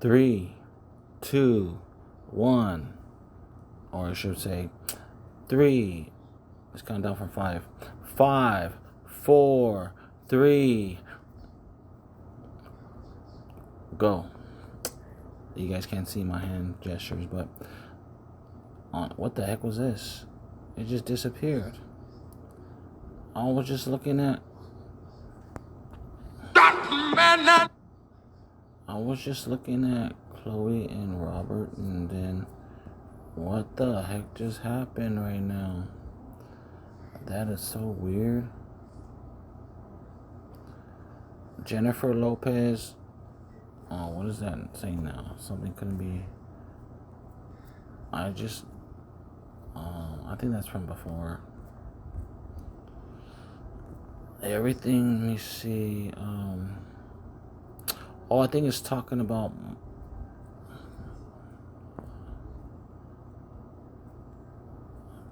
3, 2, 1. Or I should say 3. Let's count down from 5. 5, 4, 3. Go. You guys can't see my hand gestures, but what the heck was this? It just disappeared. I was just looking at Chloe and Robert, and then what the heck just happened right now? That is so weird. Jennifer Lopez. Oh, what is that saying now? Something couldn't be. I think that's from before. Everything, let me see. I think it's talking about.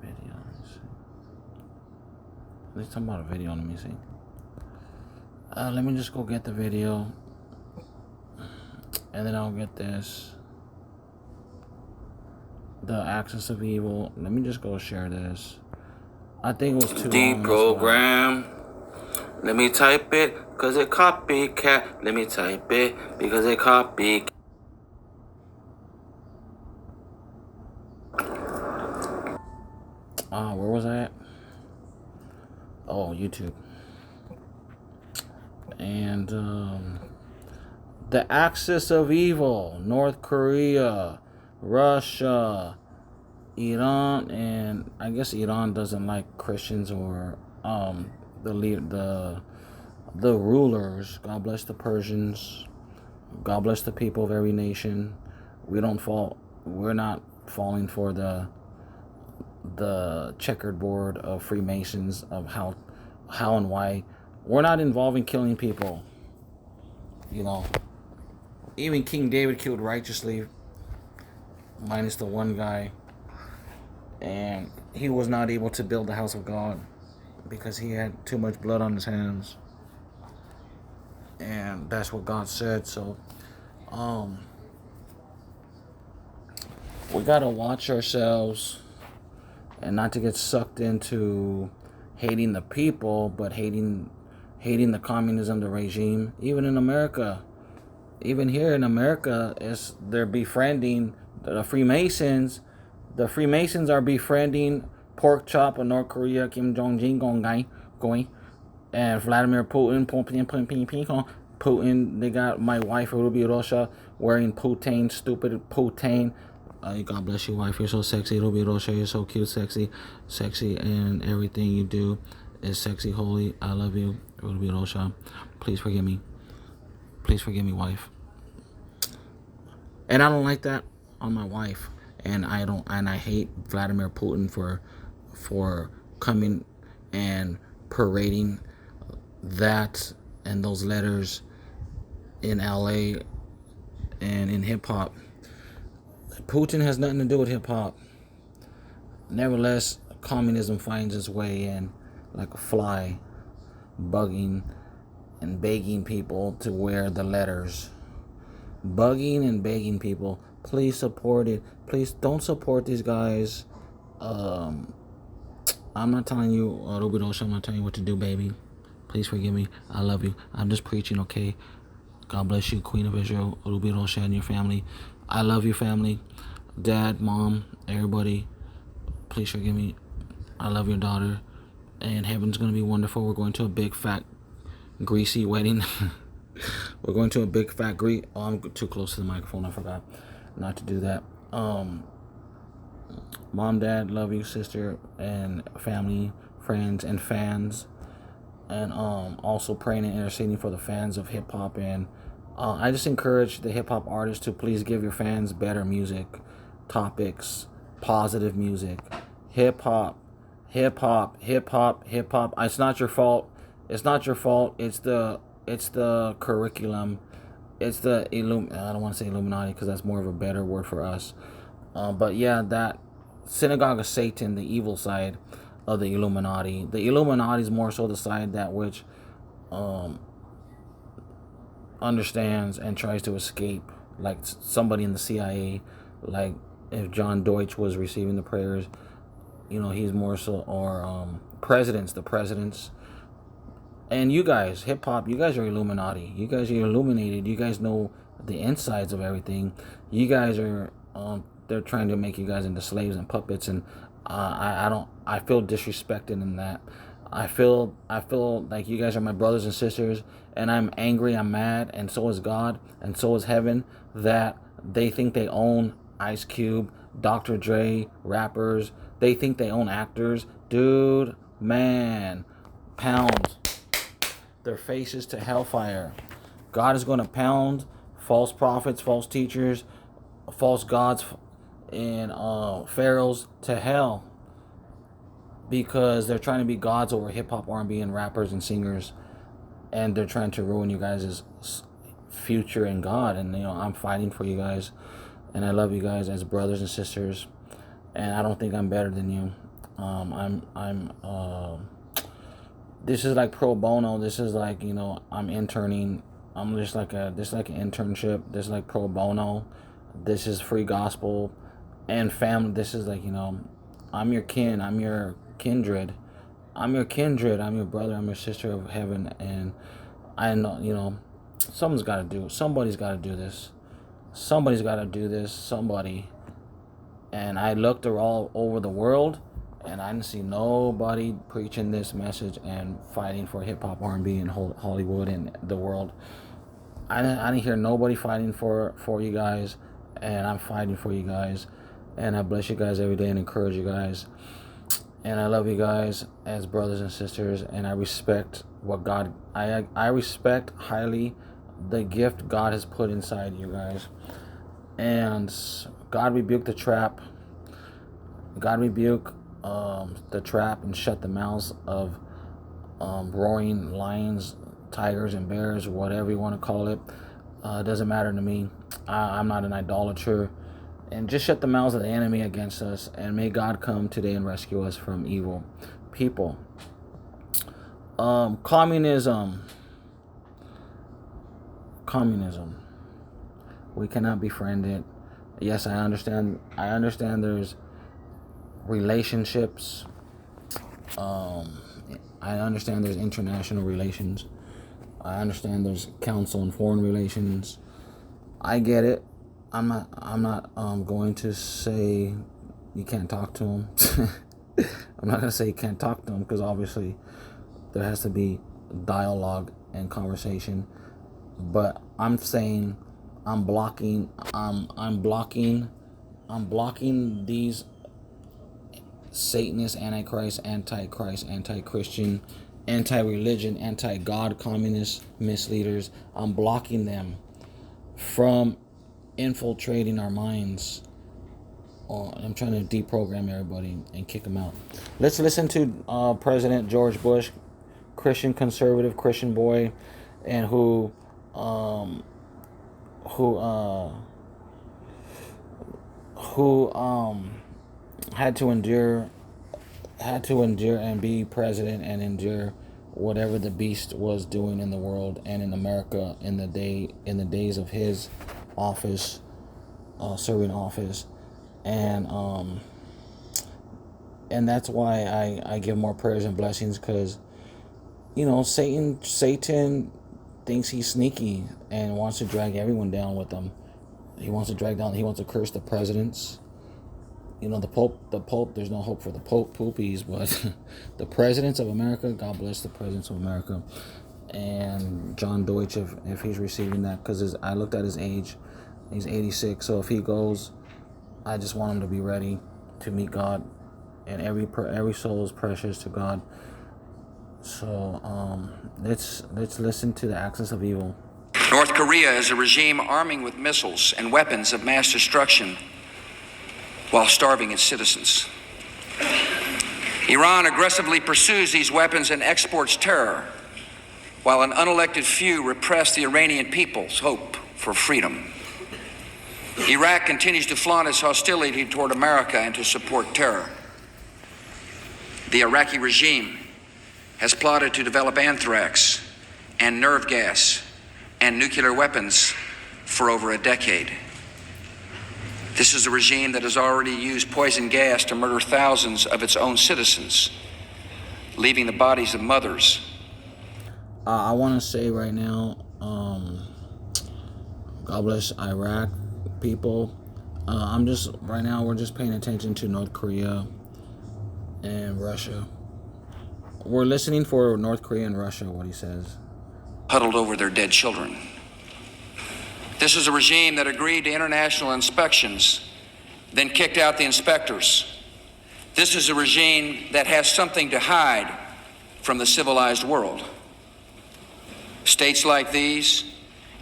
Video, let me see. Let's talk about a video, let me see. Let me just go get the video. And then I'll get this. The Axis of Evil. Let me just go share this. I think it was too long. Deprogram. Let me type it, cause it copycat. Let me type it, because it copycat. Where was I at? Oh, YouTube. And the Axis of Evil, North Korea, Russia, Iran, and I guess Iran doesn't like Christians or the rulers. God bless the Persians. God bless the people of every nation. We're not falling for the checkered board of Freemasons of how and why. We're not involved in killing people. You know, even King David killed righteously, minus the one guy, and he was not able to build the house of God because he had too much blood on his hands. And that's what God said. So we gotta watch ourselves and not to get sucked into hating the people, but hating the communism, the regime. Even in America, even here in America, they're befriending the Freemasons. The Freemasons are befriending Pork Chop of North Korea, Kim Jong-un, going, and Vladimir Putin, Putin. They got my wife, Ruby Rosha, wearing Putin, stupid Putin. God bless you, wife. You're so sexy, Ruby Rosha. You're so cute, sexy, and everything you do is sexy, holy. I love you, Ruby Rosha. Please forgive me. Please forgive me, wife. And I don't like that on my wife. And I hate Vladimir Putin for coming and parading that and those letters in LA and in hip hop. Putin has nothing to do with hip hop. Nevertheless, communism finds its way in like a fly, bugging and begging people to wear the letters. Bugging and begging people, please support it. Please don't support these guys. I'm not telling you, Ruby Rosha, I'm not telling you what to do, baby. Please forgive me. I love you. I'm just preaching, okay? God bless you, Queen of Israel, Ruby Rosha, and your family. I love your family. Dad, mom, everybody. Please forgive me. I love your daughter. And heaven's going to be wonderful. We're going to a big, fat, greasy wedding. We're going to a big, fat, Oh, I'm too close to the microphone. I forgot not to do that. Mom, dad, love you, sister, and family, friends, and fans. And also praying and interceding for the fans of hip-hop. And I just encourage the hip-hop artists to please give your fans better music, topics, positive music. Hip-hop. It's not your fault. It's not your fault. It's the curriculum. It's the I don't want to say Illuminati because that's more of a better word for us. But yeah, that synagogue of Satan, the evil side of the Illuminati. The Illuminati is more so the side that which understands and tries to escape like somebody in the CIA, like if John Deutsch was receiving the prayers, he's more so, or the presidents, and you guys, hip hop, you guys are Illuminati. You guys are illuminated. You guys know the insides of everything. You guys are, they're trying to make you guys into slaves and puppets, and I feel disrespected in that. I feel like you guys are my brothers and sisters, and I'm angry, I'm mad, and so is God, and so is heaven, that they think they own Ice Cube, Dr. Dre, rappers. They think they own actors. Dude, man, pound their faces to hellfire. God is going to pound false prophets, false teachers, false gods, and pharaohs to hell, because they're trying to be gods over hip-hop, R&B, and rappers and singers, and they're trying to ruin you guys' future in God. And I'm fighting for you guys, and I love you guys as brothers and sisters, and I don't think I'm better than you. This is like pro bono. This is like, I'm interning. I'm just like an internship. This is like pro bono. This is free gospel and family. This is like, I'm your kin. I'm your kindred. I'm your kindred. I'm your brother. I'm your sister of heaven. And I know, somebody's got to do this. Somebody's got to do this. Somebody. And I looked all over the world, and I didn't see nobody preaching this message and fighting for hip-hop, R&B, and Hollywood and the world. I didn't hear nobody fighting for you guys, and I'm fighting for you guys. And I bless you guys every day and encourage you guys. And I love you guys as brothers and sisters, and I respect what God... I respect highly the gift God has put inside you guys. And God rebuke the trap. God rebuke the trap and shut the mouths of roaring lions, tigers, and bears, whatever you want to call it. It doesn't matter to me. I'm not an idolater. And just shut the mouths of the enemy against us. And may God come today and rescue us from evil people. Communism. We cannot befriend it. Yes, I understand there's relationships. I understand there's international relations. I understand there's council and foreign relations. I get it. I'm not going to say you can't talk to them. I'm not going to say you can't talk to them, because obviously there has to be dialogue and conversation. But I'm saying I'm blocking these Satanist, Antichrist, anti-Christian, anti-religion, anti-God, communist misleaders. I'm blocking them from infiltrating our minds. I'm trying to deprogram everybody and kick them out. Let's listen to President George Bush, Christian conservative, Christian boy, and who had to endure and be president and endure whatever the beast was doing in the world and in America in the days of his office, serving office, and that's why I give more prayers and blessings, because Satan thinks he's sneaky and wants to drag everyone down with him. He wants to curse the presidents. The Pope, there's no hope for the Pope poopies, but the presidents of America, God bless the presidents of America. And John Deutsch, if he's receiving that, because I looked at his age, he's 86, so if he goes, I just want him to be ready to meet God, and every soul is precious to God. So let's listen to the axis of evil. North Korea is a regime arming with missiles and weapons of mass destruction while starving its citizens. Iran aggressively pursues these weapons and exports terror, while an unelected few repress the Iranian people's hope for freedom. Iraq continues to flaunt its hostility toward America and to support terror. The Iraqi regime has plotted to develop anthrax and nerve gas and nuclear weapons for over a decade. This is a regime that has already used poison gas to murder thousands of its own citizens, leaving the bodies of mothers. I want to say right now, God bless Iraq people. We're just paying attention to North Korea and Russia. We're listening for North Korea and Russia, what he says. Huddled over their dead children. This is a regime that agreed to international inspections, then kicked out the inspectors. This is a regime that has something to hide from the civilized world. States like these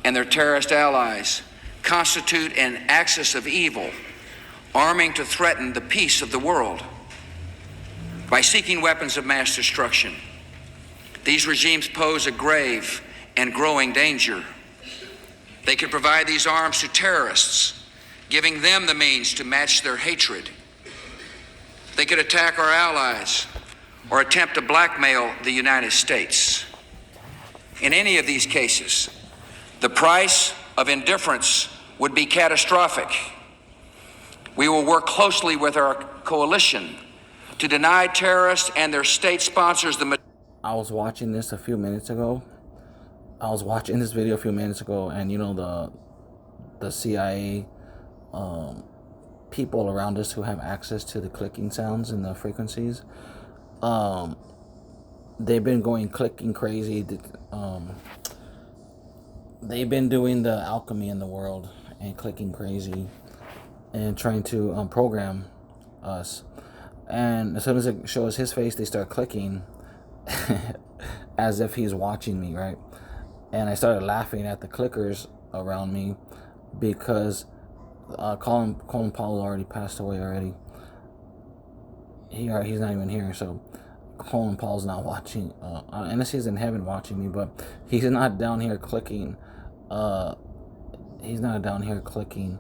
and their terrorist allies constitute an axis of evil, arming to threaten the peace of the world. By seeking weapons of mass destruction, these regimes pose a grave and growing danger. They could provide these arms to terrorists, giving them the means to match their hatred. They could attack our allies or attempt to blackmail the United States. In any of these cases, the price of indifference would be catastrophic. We will work closely with our coalition to deny terrorists and their state sponsors the... I was watching this video a few minutes ago, and you know, the CIA people around us who have access to the clicking sounds and the frequencies, they've been going clicking crazy. They've been doing the alchemy in the world and clicking crazy and trying to program us. And as soon as it shows his face, they start clicking as if he's watching me, right? And I started laughing at the clickers around me because Colin Powell already passed away already. He's not even here, so Colin Powell's not watching, unless he's in heaven watching me, but he's not down here clicking. He's not down here clicking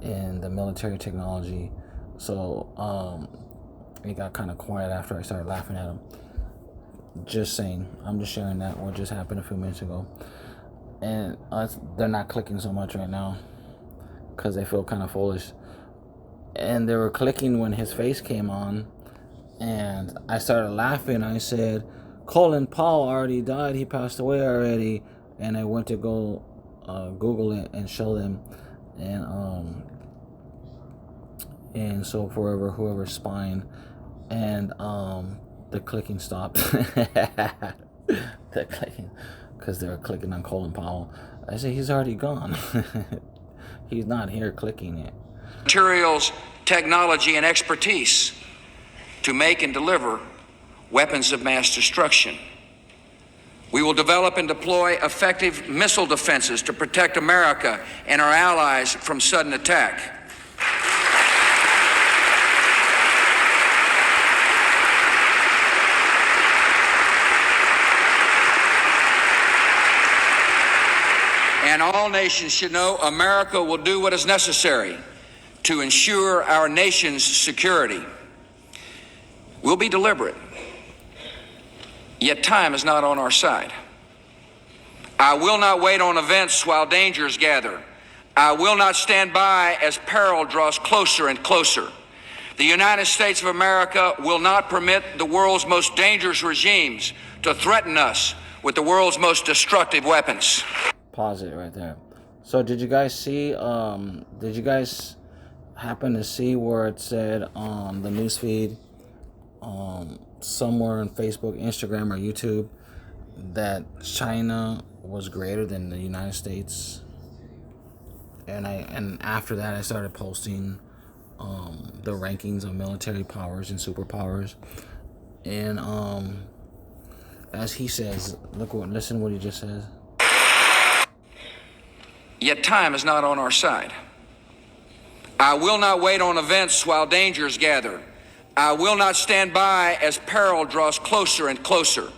in the military technology. So it got kind of quiet after I started laughing at him. Just saying, I'm just sharing that what just happened a few minutes ago. And they're not clicking so much right now because they feel kind of foolish. And they were clicking when his face came on, and I started laughing. I said, Colin Powell already died, he passed away already. And I went to go Google it and show them, and so for whoever's spying, and the clicking stopped. The clicking, because they were clicking on Colin Powell. I said, he's already gone. He's not here clicking it. Materials, technology, and expertise to make and deliver weapons of mass destruction. We will develop and deploy effective missile defenses to protect America and our allies from sudden attack. And all nations should know America will do what is necessary to ensure our nation's security. We'll be deliberate, yet time is not on our side. I will not wait on events while dangers gather. I will not stand by as peril draws closer and closer. The United States of America will not permit the world's most dangerous regimes to threaten us with the world's most destructive weapons. Pause it right there. So did you guys see, did you guys happen to see where it said on the newsfeed, somewhere on Facebook, Instagram, or YouTube, that China was greater than the United States? And after that, I started posting the rankings of military powers and superpowers. And as he says, listen what he just says. Yet time is not on our side. I will not wait on events while dangers gather. I will not stand by as peril draws closer and closer.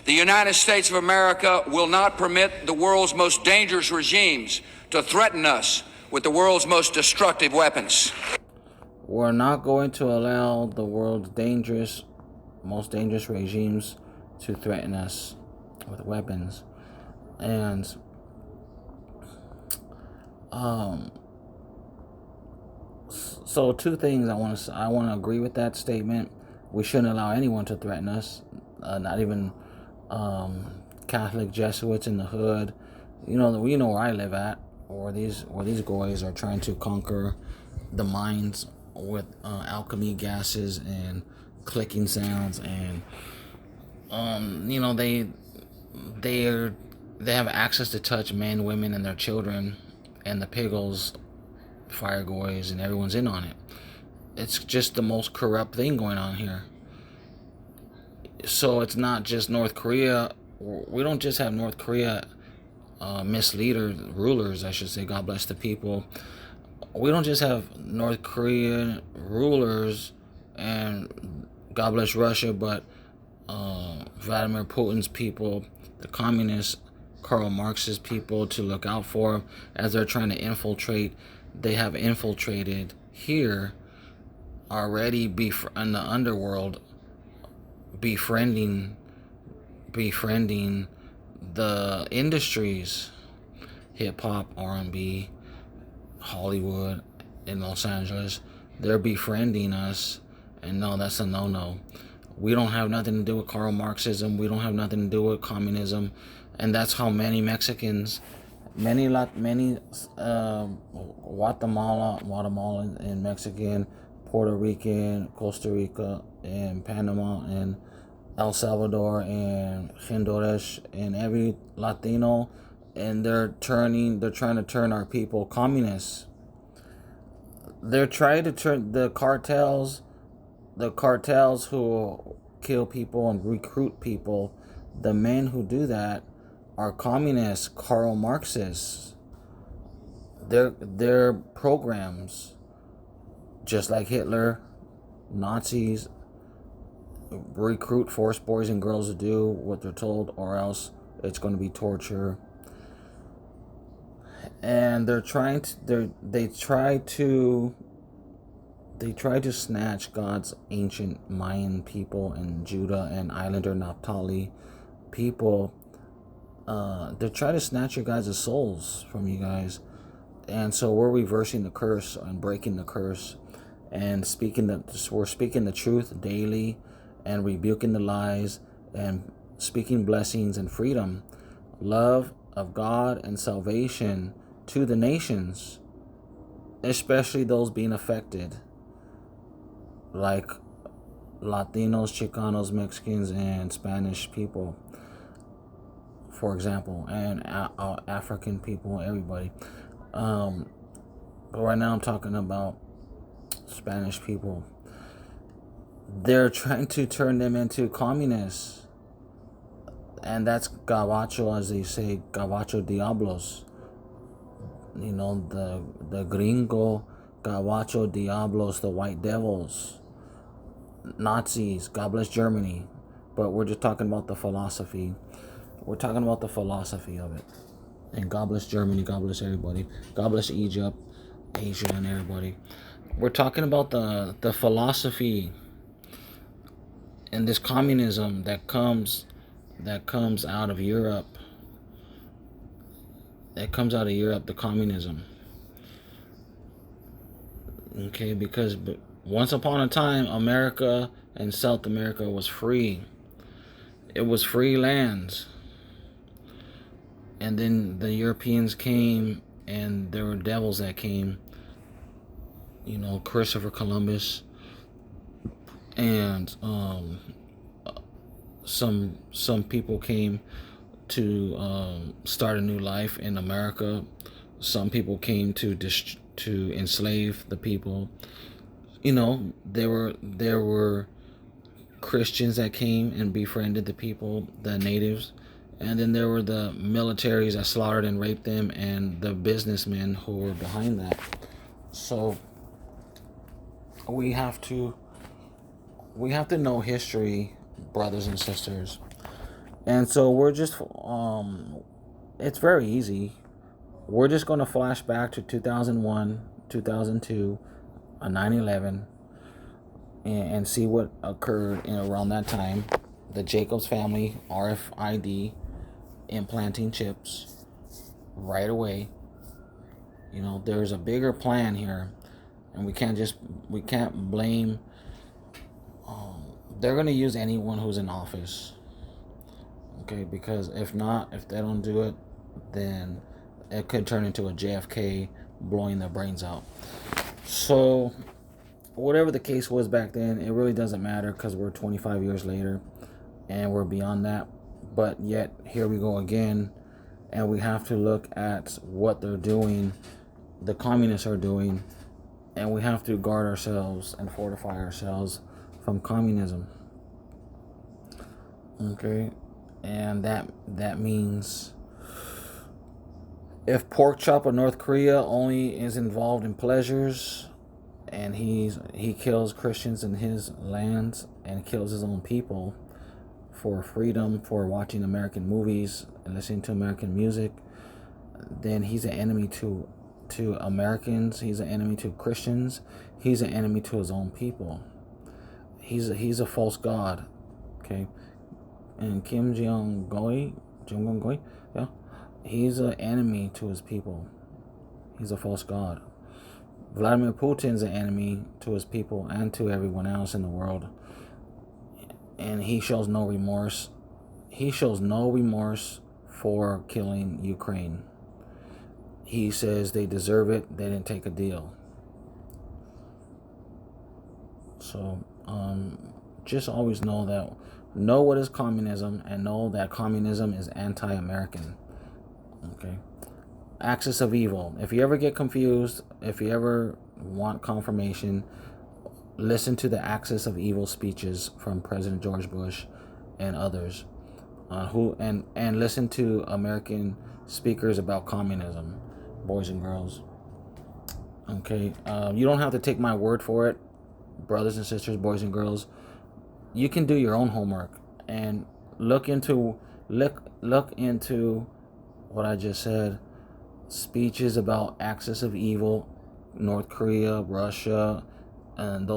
The United States of America will not permit the world's most dangerous regimes to threaten us with the world's most destructive weapons. We're not going to allow the world's most dangerous regimes to threaten us with weapons. And So two things I want to agree with that statement. We shouldn't allow anyone to threaten us, not even Catholic Jesuits in the hood. We know where I live at, or these guys are trying to conquer the minds with alchemy gases and clicking sounds, and they have access to touch men, women, and their children, and the piggles, fire goys, and everyone's in on it. It's just the most corrupt thing going on here. So it's not just North Korea. We don't just have North Korea rulers, I should say, God bless the people. We don't just have North Korean rulers and God bless Russia, but Vladimir Putin's people, the communists, Karl Marx's people to look out for as they're trying to infiltrate. They have infiltrated here already in the underworld, befriending the industries, hip-hop, R&B, Hollywood in Los Angeles. They're befriending us, and no, that's a no-no. We don't have nothing to do with Karl Marxism. We don't have nothing to do with communism. And that's how many Mexicans, many Guatemalan and Mexican, Puerto Rican, Costa Rica, and Panama, and El Salvador, and Honduras, and every Latino, and they're trying to turn our people communists. They're trying to turn the cartels who kill people and recruit people. The men who do that are communists, Karl Marxists. Their programs, just like Hitler, Nazis, recruit, force boys and girls to do what they're told, or else it's going to be torture. And they try to snatch God's ancient Mayan people and Judah and Islander Naphtali people. They try to snatch your guys' souls from you guys. And so we're reversing the curse and breaking the curse, and we're speaking the truth daily, and rebuking the lies, and speaking blessings and freedom, love of God and salvation to the nations, especially those being affected, like Latinos, Chicanos, Mexicans, and Spanish people, for example, and African people, everybody. But right now I'm talking about Spanish people. They're trying to turn them into communists. And that's Gabacho, as they say, Gabacho Diablos. The Gringo Gabacho Diablos, the white devils. Nazis, God bless Germany. But we're just talking about the philosophy. We're talking about the philosophy of it. And God bless Germany, God bless everybody. God bless Egypt, Asia, and everybody. We're talking about the philosophy and this communism that comes out of Europe. That comes out of Europe, the communism. Okay, because once upon a time, America and South America was free. It was free lands. And then the Europeans came, and there were devils that came. Christopher Columbus, and some people came to start a new life in America. Some people came to enslave the people. There were Christians that came and befriended the people, the natives. And then there were the militaries that slaughtered and raped them, and the businessmen who were behind that. So we have to know history, brothers and sisters. And so we're just it's very easy. We're just going to flash back to 2001, 2002, 9/11, and see what occurred around that time. The Jacobs family, RFID, implanting chips right away. You know, there's a bigger plan here, and we can't blame. They're gonna use anyone who's in office, okay? Because if they don't do it, then it could turn into a JFK blowing their brains out. So, whatever the case was back then, it really doesn't matter because we're 25 years later and we're beyond that. But yet, here we go again, and we have to look at what they're doing, the communists are doing, and we have to guard ourselves and fortify ourselves from communism. Okay, and that means if Pork Chop of North Korea only is involved in pleasures, and he kills Christians in his lands and kills his own people for freedom, for watching American movies and listening to American music, then he's an enemy to Americans. He's an enemy to Christians. He's an enemy to his own people. He's a false god. Okay, and Kim Jong Un, yeah, he's an enemy to his people. He's a false god. Vladimir Putin's an enemy to his people and to everyone else in the world. And he shows no remorse. He shows no remorse for killing Ukraine. He says they deserve it. They didn't take a deal. So, just always know what is communism, and know that communism is anti-American. Okay? Axis of evil. If you ever get confused, if you ever want confirmation, listen to the Axis of Evil speeches from President George Bush and others, and listen to American speakers about communism, boys and girls. Okay, you don't have to take my word for it, brothers and sisters, boys and girls. You can do your own homework and look into what I just said. Speeches about Axis of Evil, North Korea, Russia, and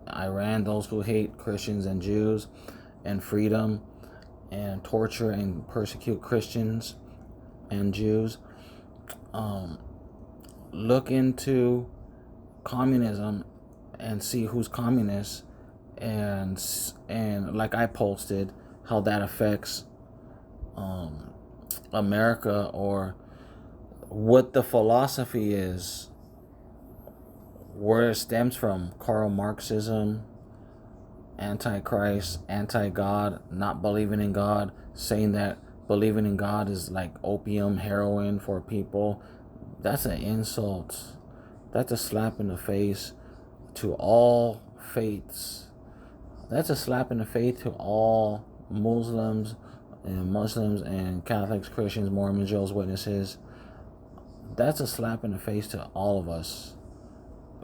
Iran, those who hate Christians and Jews, and freedom, and torture and persecute Christians and Jews. Look into communism and see who's communist, and like I posted, how that affects America, or what the philosophy is, where it stems from. Karl Marxism, antichrist, anti-God, not believing in God, saying that believing in God is like opium, heroin for people. That's an insult. That's a slap in the face to all faiths. That's a slap in the face to all Muslims and Catholics, Christians, Mormons, Jehovah's Witnesses. That's a slap in the face to all of us.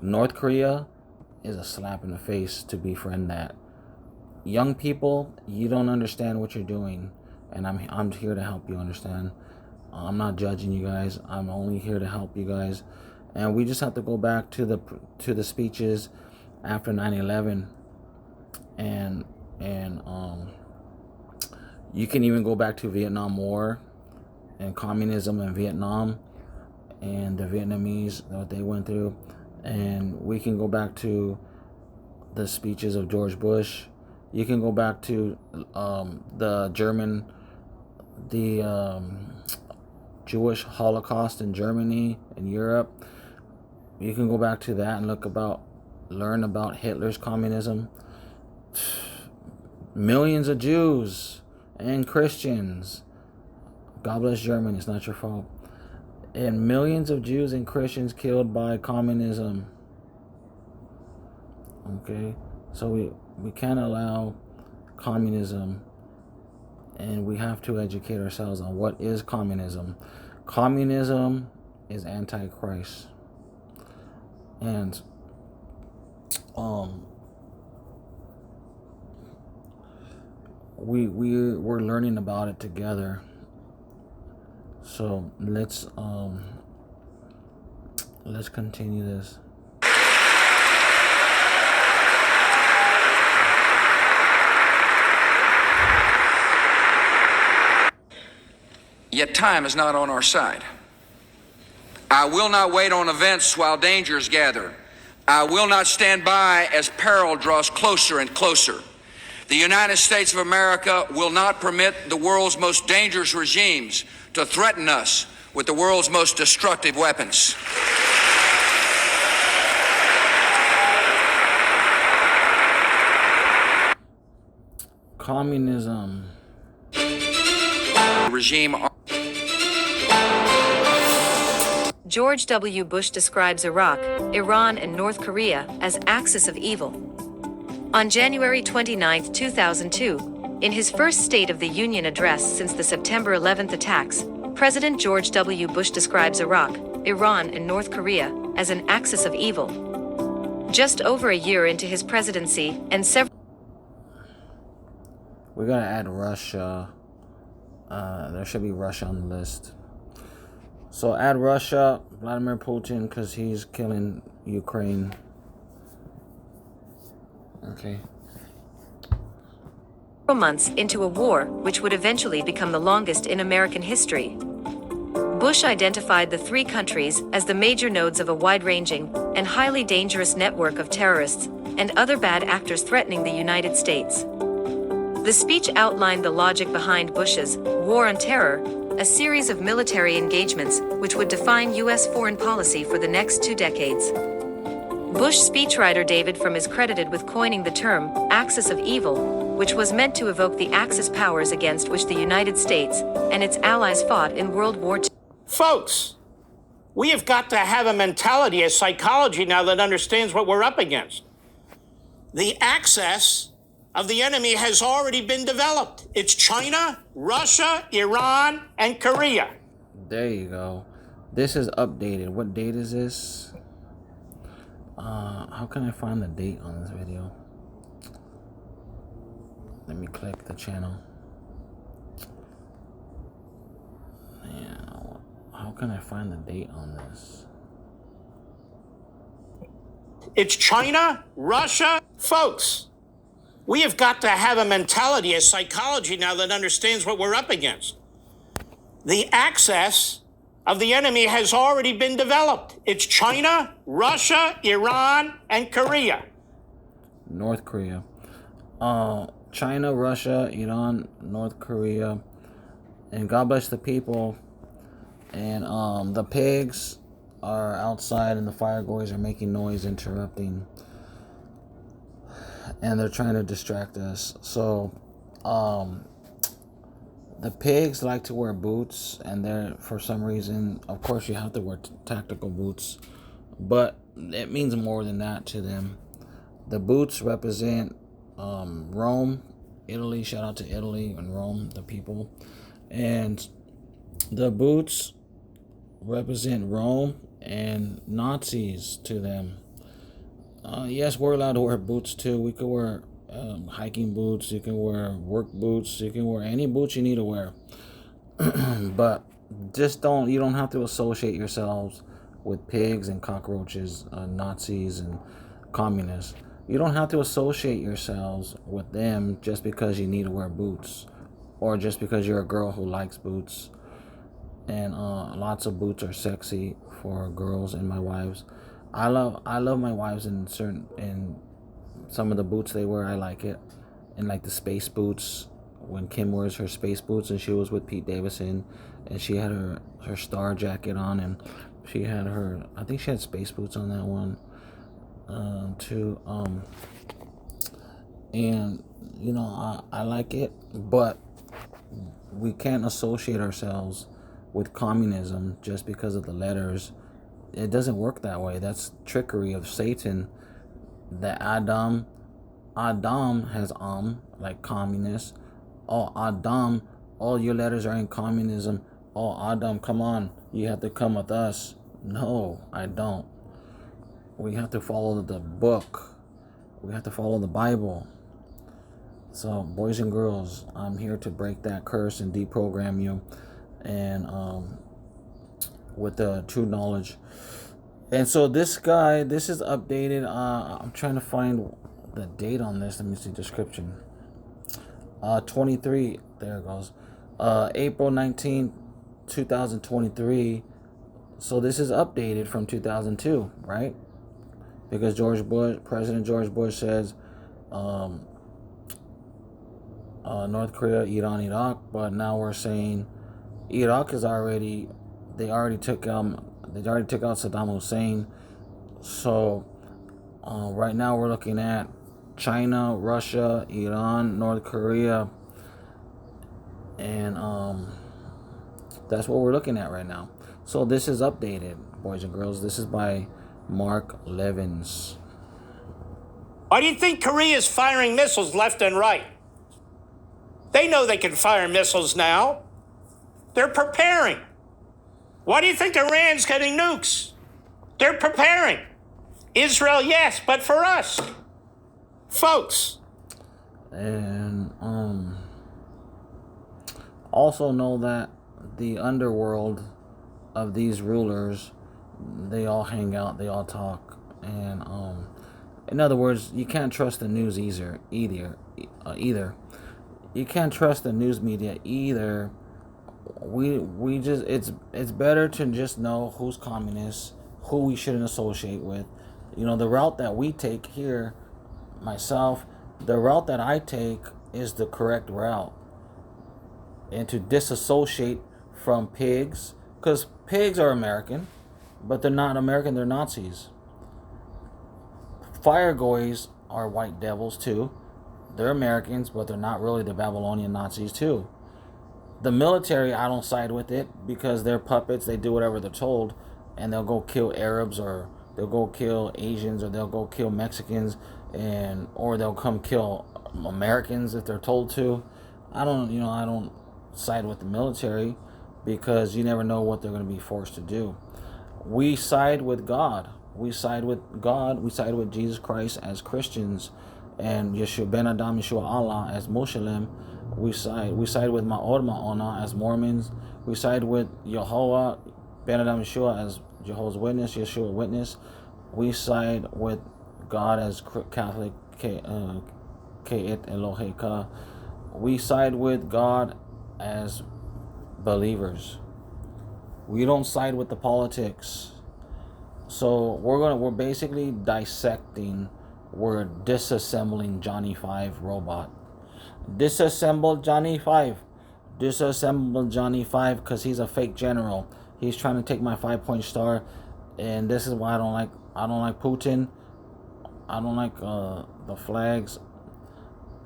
North Korea is a slap in the face to befriend that. Young people, you don't understand what you're doing, and I'm here to help you understand. I'm not judging you guys. I'm only here to help you guys, and we just have to go back to the speeches after 9/11, and you can even go back to Vietnam War and communism in Vietnam, and the Vietnamese, what they went through. And we can go back to the speeches of George Bush. You can go back to the Jewish Holocaust in Germany and Europe. You can go back to that and learn about Hitler's communism. Millions of Jews and Christians. God bless Germany, it's not your fault. And millions of Jews and Christians killed by communism. Okay? So we can't allow communism, and we have to educate ourselves on what is communism. Communism is antichrist. And we're learning about it together. So let's continue this. Yet time is not on our side. I will not wait on events while dangers gather. I will not stand by as peril draws closer and closer. The United States of America will not permit the world's most dangerous regimes to threaten us with the world's most destructive weapons. Communism. Regime. George W. Bush describes Iraq, Iran, and North Korea as axis of evil. On January 29, 2002, in his first State of the Union address since the September 11th attacks, President George W. Bush describes Iraq, Iran, and North Korea as an axis of evil. Just over a year into his presidency, and several... We gotta add Russia. There should be Russia on the list. So add Russia, Vladimir Putin, because he's killing Ukraine. Okay. months into a war which would eventually become the longest in American history. Bush identified the three countries as the major nodes of a wide-ranging and highly dangerous network of terrorists and other bad actors threatening the United States. The speech outlined the logic behind Bush's War on Terror, a series of military engagements which would define U.S. foreign policy for the next 2 decades. Bush speechwriter David Frum is credited with coining the term axis of evil, which was meant to evoke the Axis powers against which the United States and its allies fought in World War II. Folks, we have got to have a mentality, a psychology now that understands what we're up against. The axis of the enemy has already been developed. It's China, Russia, Iran, and Korea. There you go. This is updated. What date is this? How can I find the date on this video? Let me click the channel. Yeah, how can I find the date on this? It's China, Russia. Folks, we have got to have a mentality, a psychology now that understands what we're up against. The axis of the enemy has already been developed. It's China, Russia, Iran, and Korea. North Korea. China, Russia, Iran, North Korea. And God bless the people. And the pigs are outside and the firegoers are making noise, interrupting. And they're trying to distract us. So, the pigs like to wear boots, and they're, for some reason, of course you have to wear tactical boots, but it means more than that to them. The boots represent Rome, Italy. Shout out to Italy and Rome, the people. And the boots represent Rome and Nazis to them. Yes, we're allowed to wear boots too. We could wear hiking boots, you can wear work boots, you can wear any boots you need to wear. But just you don't have to associate yourselves with pigs and cockroaches, Nazis and communists. You don't have to associate yourselves with them just because you need to wear boots, or just because you're a girl who likes boots. And lots of boots are sexy for girls and my wives. I love my wives in some of the boots they wear. I like it. And like the space boots, when Kim wears her space boots, and she was with Pete Davidson, and she had her star jacket on, and she had I think she had space boots on that one too. And you know, I like it, but we can't associate ourselves with communism just because of the letters. It doesn't work that way. That's trickery of Satan. The Adam has like communist. Oh, Adam, all your letters are in communism. Oh, Adam, come on, you have to come with us. No, I don't. We have to follow the book. We have to follow the Bible. So, boys and girls, I'm here to break that curse and deprogram you, and with the true knowledge. And so this is updated. I'm trying to find the date on this. Let me see description. 23, there it goes. April 19, 2023. So this is updated from 2002, right? Because President George Bush says North Korea, Iran, Iraq, but now we're saying Iraq is they already took out Saddam Hussein. So right now we're looking at China, Russia, Iran, North Korea, and that's what we're looking at right now. So this is updated, boys and girls. This is by Mark Levins. Why do you think Korea's firing missiles left and right? They know they can fire missiles now. They're preparing. Why do you think Iran's getting nukes? They're preparing. Israel, yes, but for us, folks. And also know that the underworld of these rulers, they all hang out, they all talk, and in other words, you can't trust the news either. You can't trust the news media either. We just it's better to just know who's communist, who we shouldn't associate with. You know, the route that we take here, myself, the route that I take is the correct route. And to disassociate from pigs, because pigs are American, but they're not American, they're Nazis. Fire goys are white devils too. They're Americans, but they're not really the Babylonian Nazis too. The military, I don't side with it because they're puppets. They do whatever they're told, and they'll go kill Arabs, or they'll go kill Asians, or they'll go kill Mexicans, or they'll come kill Americans if they're told to. I don't side with the military because you never know what they're going to be forced to do. We side with God. We side with God. We side with Jesus Christ as Christians, and Yeshua Ben Adam Yeshua Allah as Muslim. We side with Ma'od Ma'ona as Mormons. We side with Yehovah Ben Adam Yeshua as Jehovah's Witness, Yeshua Witness. We side with God as Catholic, Ke'et Eloheka. We side with God as believers. We don't side with the politics. So we're basically dissecting, we're disassembling Johnny 5 robot. Disassemble Johnny 5. Disassemble Johnny 5 because he's a fake general. He's trying to take my 5-point star, and this is why I don't like Putin. I don't like the flags.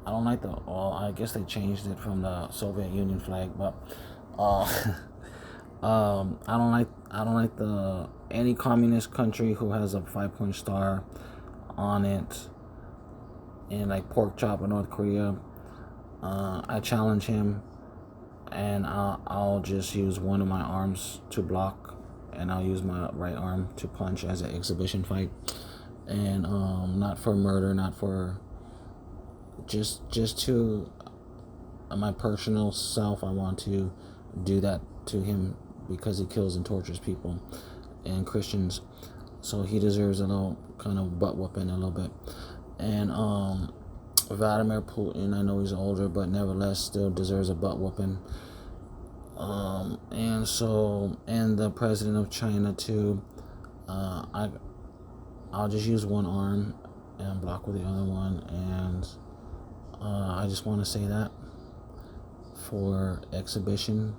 I don't like I guess they changed it from the Soviet Union flag, but I don't like any communist country who has a 5-point star on it, and like pork chop in North Korea. I challenge him, and I'll just use one of my arms to block, and I'll use my right arm to punch as an exhibition fight, and not for murder, not for just to my personal self. I want to do that to him because he kills and tortures people and Christians, so he deserves a little kind of butt whooping a little bit. And Vladimir Putin, I know he's older, but nevertheless still deserves a butt whooping. And the president of China too. I'll just use one arm and block with the other one, and I just want to say that for exhibition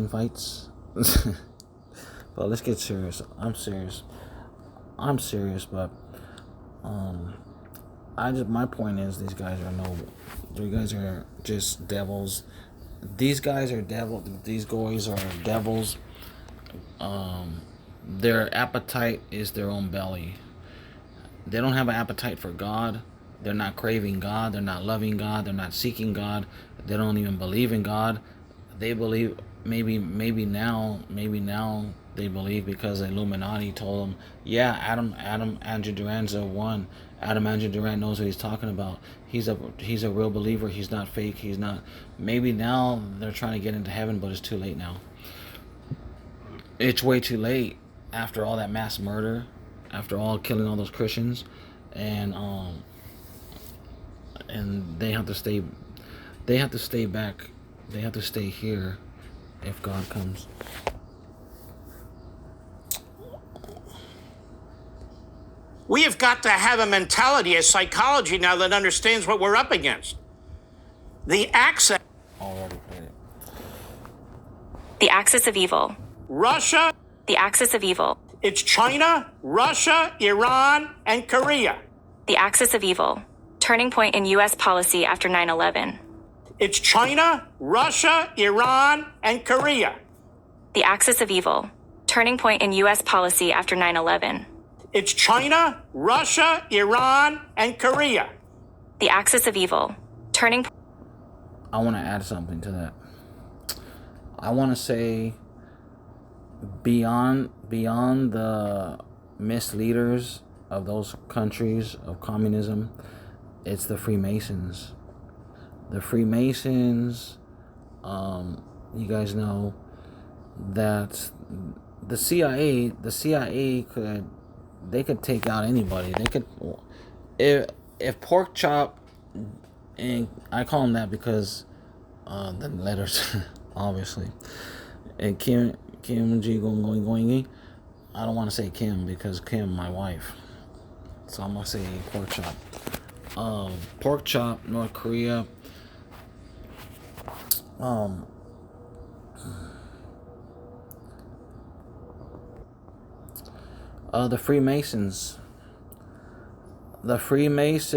fights. But let's get serious. I'm serious, but my point is these guys are just devils. These guys are devils. These guys are devils. Their appetite is their own belly. They don't have an appetite for God. They're not craving God. They're not loving God. They're not seeking God. They don't even believe in God. They believe maybe now they believe because the Illuminati told them, yeah, Adam Andrew Duran's a one. Adam Andrew Duran knows what he's talking about. He's a real believer. He's not fake. He's not. Maybe now they're trying to get into heaven, but it's too late now. It's way too late after all that mass murder, after all killing all those Christians, and they have to stay. They have to stay back. They have to stay here if God comes. We have got to have a mentality, a psychology now that understands what we're up against. The access. Already played it. The axis of evil. Russia. The axis of evil. It's China, Russia, Iran, and Korea. The axis of evil. Turning point in U.S. policy after 9/11. It's China, Russia, Iran, and Korea. The axis of evil. Turning point in U.S. policy after 9/11. It's China, Russia, Iran, and Korea. The axis of evil. Turning. I want to add something to that. I want to say beyond the misleaders of those countries of communism, it's the Freemasons. The Freemasons, you guys know that the CIA could take out anybody. They could, if Pork Chop, and I call him that because the letters, obviously, and Kim G going. I don't want to say Kim because Kim, my wife, so I'm gonna say Pork Chop. Pork Chop, North Korea. The Freemasons. The Freemasons.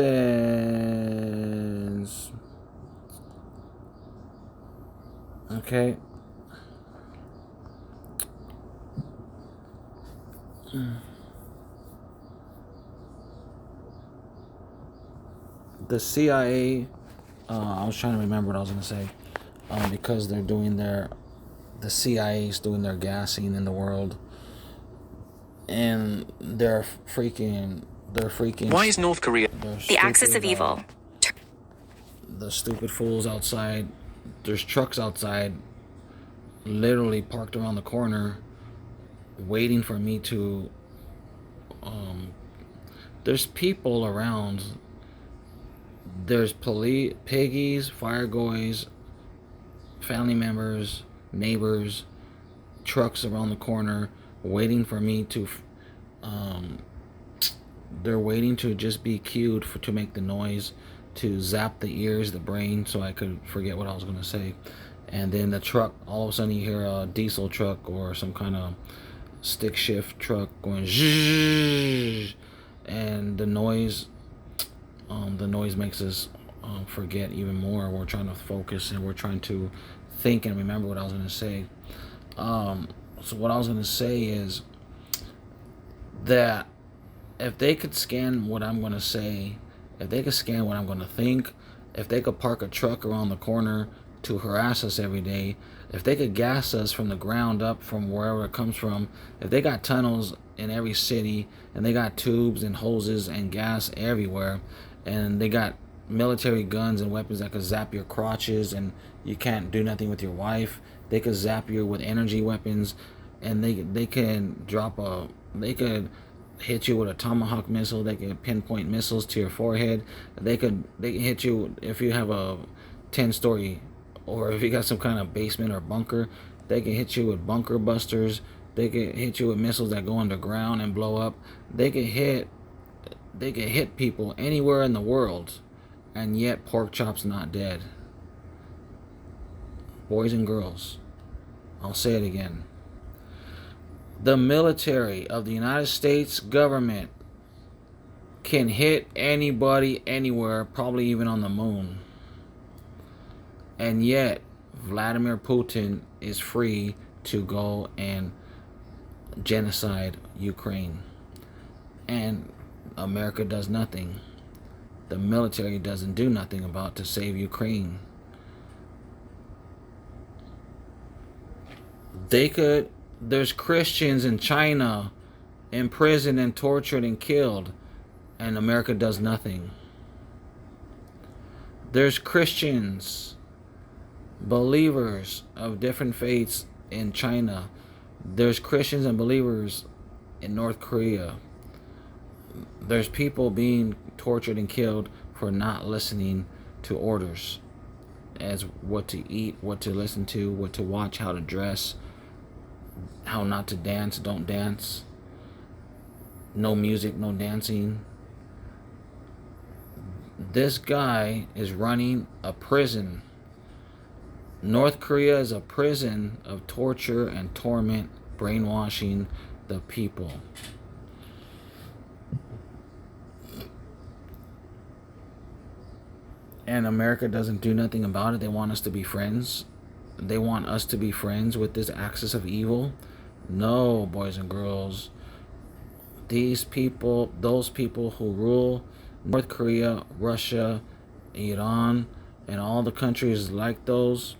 Okay. The CIA, I was trying to remember what I was going to say, because they're doing the CIA's doing their gassing in the world, and they're freaking. Why is North Korea The axis of evil. The stupid fools outside. There's trucks outside, literally parked around the corner, waiting for me to. There's people around. There's police, piggies, fire goys, family members, neighbors, trucks around the corner, waiting for me to. They're waiting to just be cued to make the noise, to zap the ears, the brain, so I could forget what I was going to say. And then the truck, all of a sudden you hear a diesel truck or some kind of stick shift truck going zzzz, and the noise makes us forget even more. We're trying to focus and we're trying to think and remember what I was going to say. So what I was going to say is that if they could scan what I'm going to say, if they could scan what I'm going to think, if they could park a truck around the corner to harass us every day, if they could gas us from the ground up from wherever it comes from, if they got tunnels in every city and they got tubes and hoses and gas everywhere, and they got military guns and weapons that could zap your crotches and you can't do nothing with your wife, they could zap you with energy weapons, and they could hit you with a tomahawk missile. They can pinpoint missiles to your forehead. They can hit you if you have a 10-story, or if you got some kind of basement or bunker. They can hit you with bunker busters. They can hit you with missiles that go underground and blow up. They can hit people anywhere in the world, and yet Pork Chop's not dead. Boys and girls, I'll say it again. The military of the United States government can hit anybody anywhere, probably even on the moon. And yet, Vladimir Putin is free to go and genocide Ukraine. And America does nothing. The military doesn't do nothing about to save Ukraine. There's Christians in China imprisoned and tortured and killed, and America does nothing. There's Christians, believers of different faiths in China. There's Christians and believers in North Korea. There's people being tortured and killed for not listening to orders as what to eat, what to listen to, what to watch, how to dress, how not to dance, don't dance. no music, no dancing. This guy is running a prison. North Korea is a prison of torture and torment, brainwashing the people. And America doesn't do nothing about it. They want us to be friends. They want us to be friends with this axis of evil. No, boys and girls. These people, those people who rule North Korea, Russia, Iran, and all the countries like those,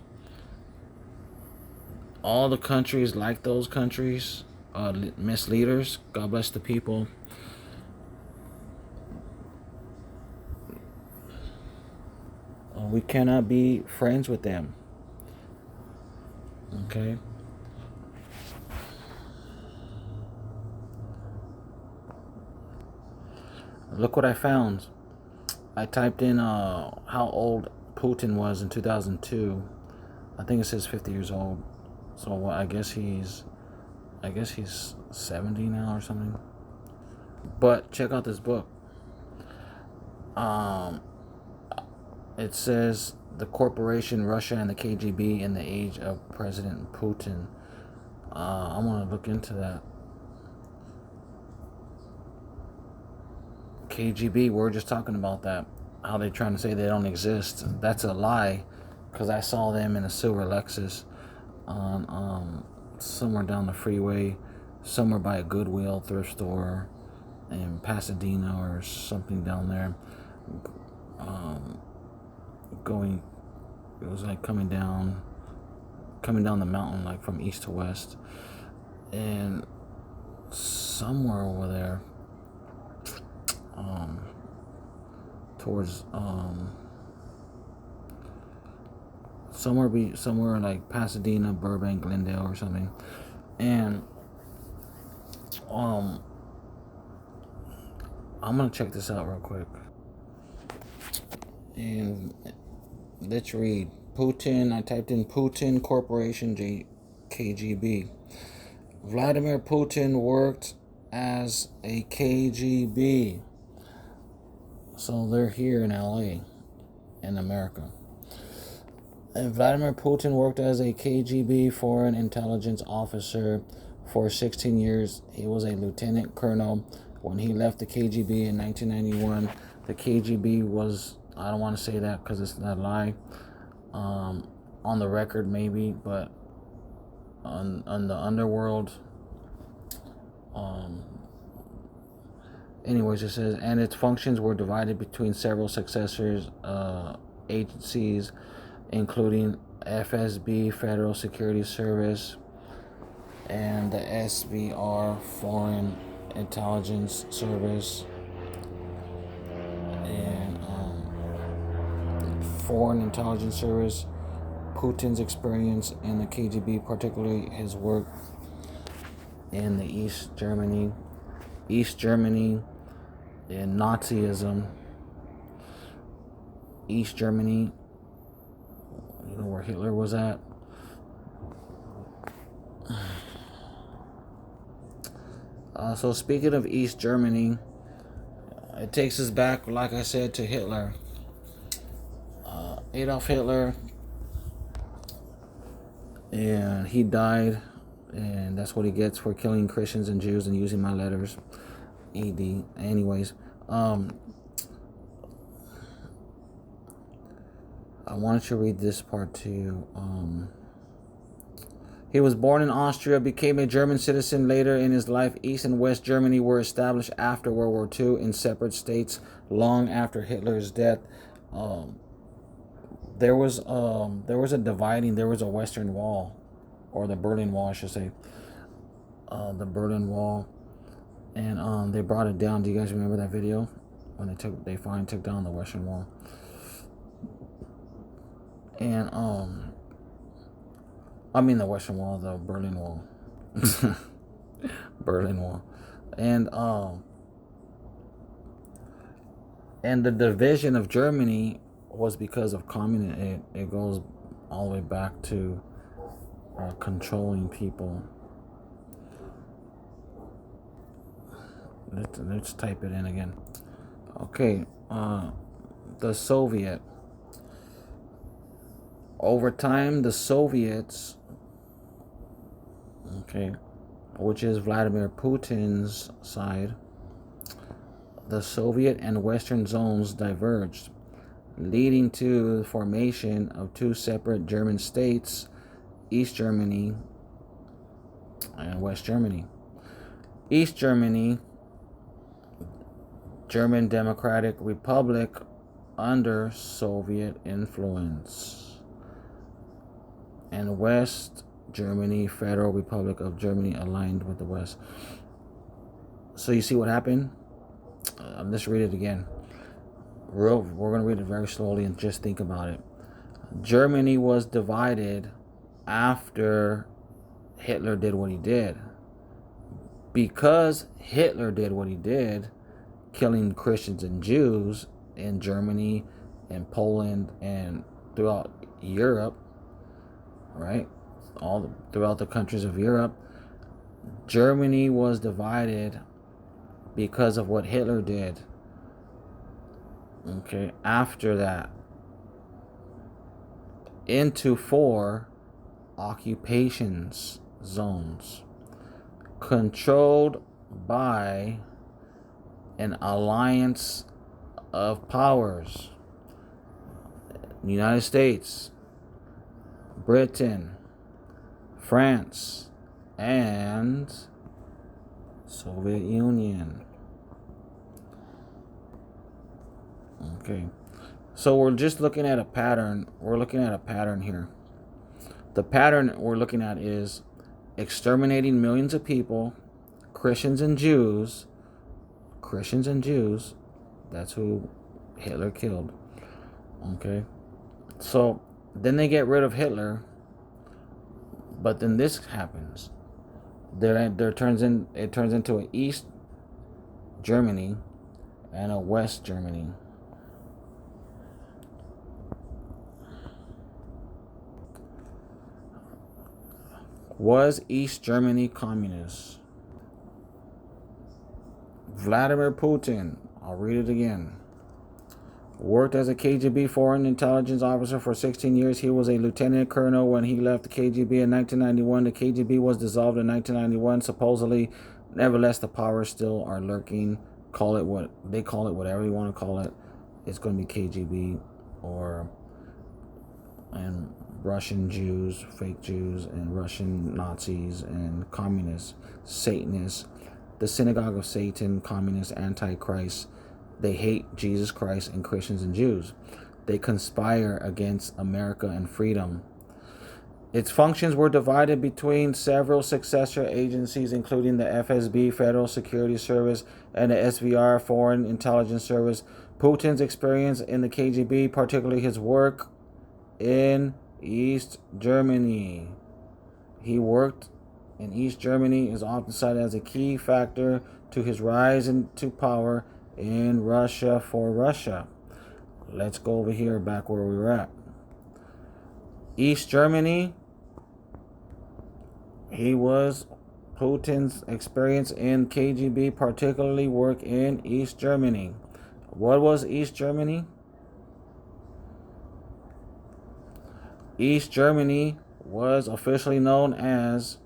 misleaders, God bless the people. We cannot be friends with them. Okay? Look what I found. I typed in how old Putin was in 2002. I think it says 50 years old. So I guess he's 70 now or something. But check out this book. It says the corporation Russia and the KGB in the age of President Putin. I want to look into that. KGB, we're just talking about that. How they're trying to say they don't exist. That's a lie, because I saw them in a silver Lexus on somewhere down the freeway, somewhere by a Goodwill thrift store in Pasadena or something down there. It was like coming down the mountain, like from east to west, and somewhere over there, towards somewhere like Pasadena, Burbank, Glendale, or something, and I'm gonna check this out real quick. And let's read. Putin, I typed in Putin Corporation KGB. Vladimir Putin worked as a KGB. So they're here in LA, in America. And Vladimir Putin worked as a KGB foreign intelligence officer for 16 years. He was a lieutenant colonel when he left the KGB in 1991. The KGB was, I don't want to say that because it's not a lie, on the record maybe, but on the underworld. Anyways, it says, and its functions were divided between several successors agencies, including FSB, Federal Security Service, and the SVR, Foreign Intelligence Service, and Foreign Intelligence Service. Putin's experience in the KGB, particularly his work in the East Germany, in Nazism, East Germany, you know where Hitler was at. So speaking of East Germany, it takes us back, like I said, to Hitler. Adolf Hitler, and he died, and that's what he gets for killing Christians and Jews and using my letters. ED. Anyways, I wanted to read this part to you. He was born in Austria, became a German citizen later in his life. East and West Germany were established after World War II in separate states long after Hitler's death. There was a dividing. There was a Western Wall, or the Berlin Wall, I should say. The Berlin Wall, and they brought it down. Do you guys remember that video when they finally took down the Western Wall? And I mean the Western Wall, the Berlin Wall, Berlin Wall, and the division of Germany was because of communism. It goes all the way back to controlling people. Let's type it in again. Okay, the Soviet. Over time, the Soviets, okay, which is Vladimir Putin's side, the Soviet and Western zones diverged, leading to the formation of two separate German states, East Germany and West Germany. East Germany, German Democratic Republic under Soviet influence, and West Germany, Federal Republic of Germany, aligned with the West. So you see what happened? Let's read it again. We're going to read it very slowly and just think about it. Germany was divided after Hitler did what he did. Because Hitler did what he did, killing Christians and Jews in Germany and Poland and throughout Europe, right? Throughout the countries of Europe, Germany was divided because of what Hitler did. Okay, after that, into 4 occupations zones controlled by an alliance of powers: the United States, Britain, France, and Soviet Union. Okay, so we're just looking at a pattern. We're looking at a pattern here. The pattern we're looking at is exterminating millions of people, Christians and Jews. Christians and Jews. That's who Hitler killed. Okay, so then they get rid of Hitler, but then this happens. It turns into an East Germany and a West Germany. Was East Germany communist? Vladimir Putin, I'll read it again, worked as a KGB foreign intelligence officer for 16 years. He was a lieutenant colonel when he left the KGB in 1991. The KGB was dissolved in 1991, supposedly. Nevertheless, the powers still are lurking. Call it whatever you want to call it. It's going to be KGB and Russian Jews, fake Jews, and Russian Nazis and communists, Satanists, the synagogue of Satan, communists, antichrist. They hate Jesus Christ and Christians and Jews. They conspire against America and freedom. Its functions were divided between several successor agencies, including the FSB, Federal Security Service, and the SVR, Foreign Intelligence Service. Putin's experience in the KGB, particularly his work in East Germany. He worked in East Germany, is often cited as a key factor to his rise into power in Russia for Russia. Let's go over here back where we were at. East Germany, he was Putin's experience in KGB, particularly work in East Germany. What was East Germany? East Germany was officially known as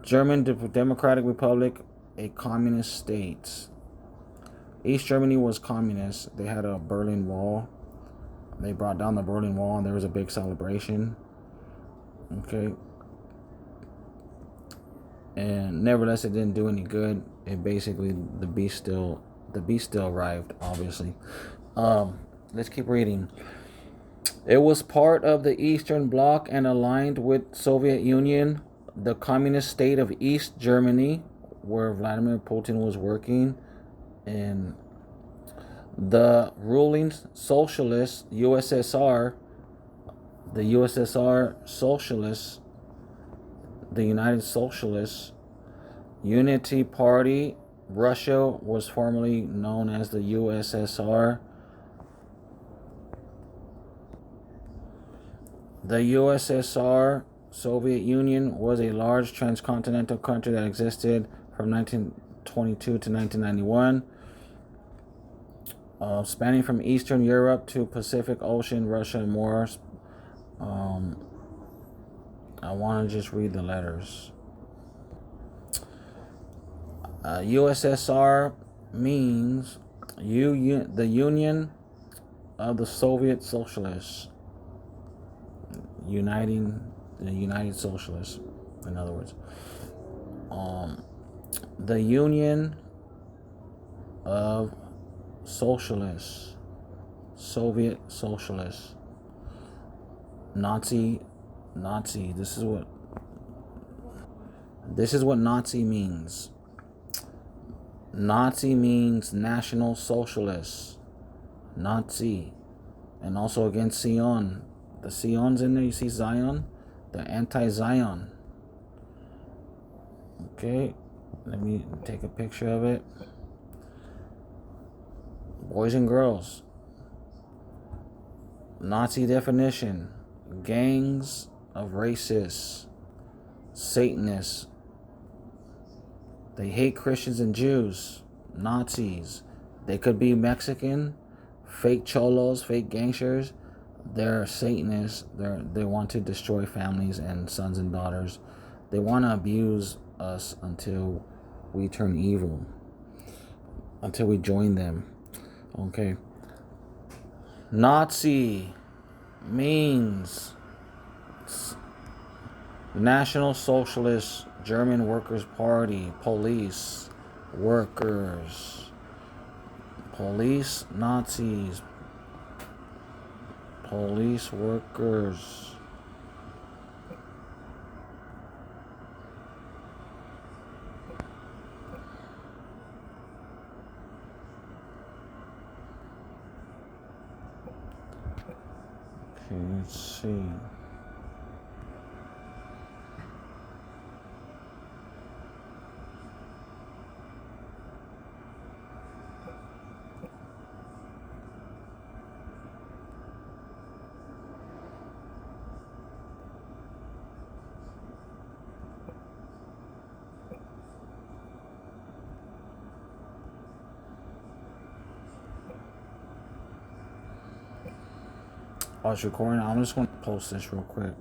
German Democratic Republic, a communist state. East Germany was communist. They had a Berlin Wall. They brought down the Berlin Wall and there was a big celebration. Okay. And nevertheless, it didn't do any good. It basically, the beast still arrived, obviously. Let's keep reading. It was part of the Eastern Bloc and aligned with Soviet Union, the communist state of East Germany, where Vladimir Putin was working, and the ruling socialist USSR, the USSR Socialists, the United Socialists, Unity Party. Russia was formerly known as the USSR. The USSR, Soviet Union, was a large transcontinental country that existed from 1922 to 1991. Spanning from Eastern Europe to Pacific Ocean, Russia, and more. I want to just read the letters. USSR means the Union of the Soviet Socialists. Uniting the United Socialists, in other words. The Union of Socialists, Soviet Socialists, Nazi. This is what Nazi means. Nazi means National Socialists. Nazi, and also against Zion. The Zion's in there. You see Zion, the anti-Zion. Okay, let me take a picture of it. Boys and girls. Nazi definition: gangs of racists, Satanists. They hate Christians and Jews. Nazis. They could be Mexican, fake cholos, fake gangsters. They're Satanists. They want to destroy families and sons and daughters. They want to abuse us until we turn evil, until we join them. Okay. Nazi means National Socialist German Workers' Party. Police, workers, police, Nazis, police, workers. Okay, let's see. Oh, it's recording. I'm just going to post this real quick.